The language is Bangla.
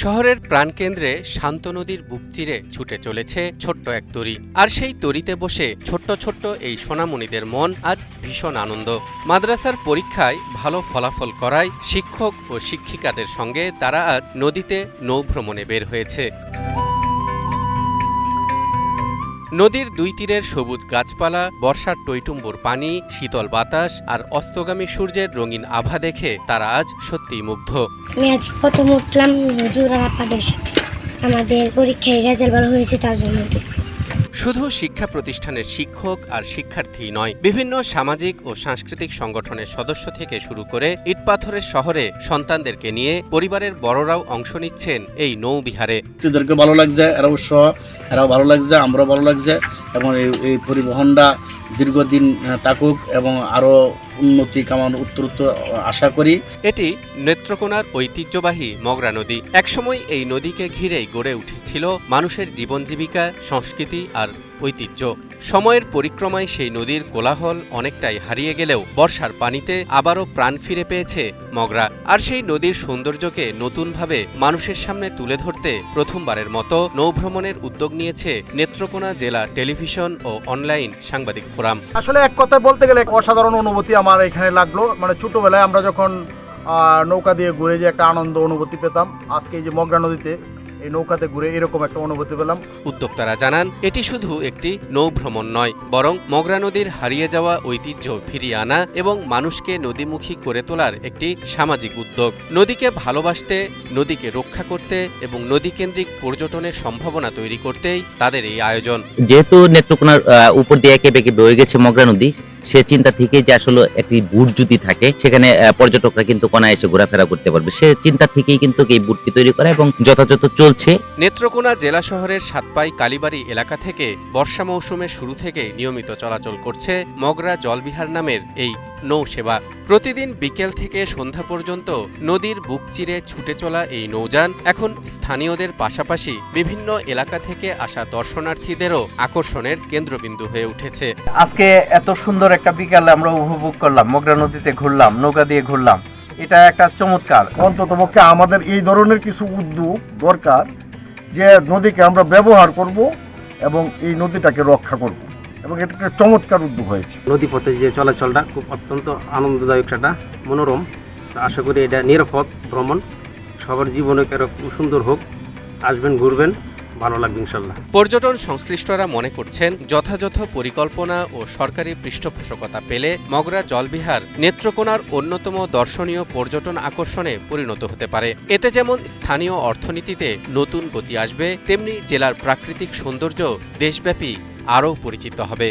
শহরের প্রাণকেন্দ্রে শান্ত নদীর বুক চিরে ছুটে চলেছে ছোট্ট এক তরী। আর সেই তরীতে বসে ছোট্ট ছোট্ট এই সোনামণিদের মন আজ ভীষণ আনন্দ। মাদ্রাসার পরীক্ষায় ভালো ফলাফল করায় শিক্ষক ও শিক্ষিকাদের সঙ্গে তারা আজ নদীতে নৌভ্রমণে বের হয়েছে। নদীর দুই তীরের সবুজ গাছপালা, বর্ষার টইটুম্বুর পানি, শীতল বাতাস আর অস্তগামী সূর্যের রঙিন আভা দেখে তারা আজ সত্যিই মুগ্ধ। আমি আজ প্রথম উঠলাম হুজুর আর আপাদের সাথে। আমাদের পরীক্ষায় রেজাল্ট ভালো হয়েছে, তার জন্য উঠেছি। শুধু শিক্ষা প্রতিষ্ঠানের শিক্ষক আর শিক্ষার্থী নয়, বিভিন্ন সামাজিক ও সাংস্কৃতিক সংগঠনের সদস্য থেকে শুরু করে ইটপাথরের শহরে সন্তানদেরকে নিয়ে পরিবারের বড়রাও অংশ নিচ্ছেন এই নৌবিহারে। এদেরকে ভালো লাগছে, এরাও ভালো লাগছে, আমরাও ভালো লাগছে এবং এই পরিবহনটা দীর্ঘদিন থাকুক এবং আরও উন্নতি কামান উত্তরোত্তর আশা করি। এটি নেত্রকোনার ঐতিহ্যবাহী মগরা নদী। একসময় এই নদীকে ঘিরেই গড়ে উঠেছিল মানুষের জীবন জীবিকা, সংস্কৃতি আর ঐতিহ্য। সময়ের পরিক্রমায় সেই নদীর কোলাহল অনেকটাই হারিয়ে গেলেও বর্ষার পানিতে আবারও প্রাণ ফিরে পেয়েছে মগরা। আর সেই নদীর সৌন্দর্যকে নতুনভাবে মানুষের সামনে তুলে ধরতে প্রথমবারের মতো নৌভ্রমণের উদ্যোগ নিয়েছে নেত্রকোনা জেলা টেলিভিশন ও অনলাইন সাংবাদিক ফোরাম। আসলে এক কথায় বলতে গেলে অসাধারণ অনুভূতি আমার এখানে লাগলো। ছোটবেলায় আমরা যখন নৌকা দিয়ে ঘুরে যে একটা আনন্দ অনুভূতি পেতাম, আজকে এই যে মগরা নদীতে এই নৌকাতে ঘুরে এরকম একটা অনুভূতি পেলাম। উদ্যোক্তারা জানান, এটি শুধু একটি নৌভ্রমণ নয়, বরং মগরা নদীর হারিয়ে যাওয়া ঐতিহ্য ফিরিয়ে আনা এবং মানুষকে নদীমুখী করে তোলার একটি সামাজিক উদ্যোগ। নদীকে ভালোবাসতে, নদীকে রক্ষা করতে এবং নদীকেন্দ্রিক পর্যটনের সম্ভাবনা তৈরি করতেই তাদের এই আয়োজন। যেহেতু নেত্রকোনার উপর দিয়ে একে বেঁকে বয়ে গেছে মগরা নদী, সে চিন্তা থেকে যে আসলে একটি বুট যদি থাকে সেখানে পর্যটকরা কিন্তু কোনায় এসে ঘোরাফেরা করতে পারবে, সে চিন্তা থেকেই কিন্তু এই বুটটি তৈরি করা এবং যথাযথ চলছে। নেত্রকোনা জেলা শহরের সাতপাই কালীবাড়ি এলাকা থেকে বর্ষা মৌসুমের শুরু থেকে নিয়মিত চলাচল করছে মগরা জলবিহার নামের এই নৌসেবা। প্রতিদিন বিকেল থেকে সন্ধ্যা পর্যন্ত নদীর বুক চিরে ছুটে চলা এই নৌযান এখন স্থানীয়দের পাশাপাশি বিভিন্ন এলাকা থেকে আসা দর্শনার্থীদেরও আকর্ষণের কেন্দ্রবিন্দু হয়ে উঠেছে। আজকে এত সুন্দর একটা বিকালে আমরা উপভোগ করলাম, মগরা নদীতে ঘুরলাম, নৌকা দিয়ে ঘুরলাম, এটা একটা চমৎকার। অন্ততপক্ষে আমাদের এই ধরনের কিছু উদ্যোগ দরকার, যে নদীকে আমরা ব্যবহার করব এবং এই নদীটাকে রক্ষা করব, এবং এটা একটা চমৎকার উদ্যোগ হয়েছে। নদীপথে যে চলাচলটা খুব অত্যন্ত আনন্দদায়ক, সেটা মনোরম। আশা করি এটা নিরাপদ ভ্রমণ, সবার জীবনে খুব সুন্দর হোক। আসবেন, ঘুরবেন, ভালো লাগবে ইনশাল্লাহ। পর্যটন সংশ্লিষ্টরা মনে করছেন, যথাযথ পরিকল্পনা ও সরকারি পৃষ্ঠপোষকতা পেলে মগরা জলবিহার নেত্রকোনার অন্যতম দর্শনীয় পর্যটন আকর্ষণে পরিণত হতে পারে। এতে যেমন স্থানীয় অর্থনীতিতে নতুন গতি আসবে, তেমনি জেলার প্রাকৃতিক সৌন্দর্য দেশব্যাপী আরও পরিচিত হবে।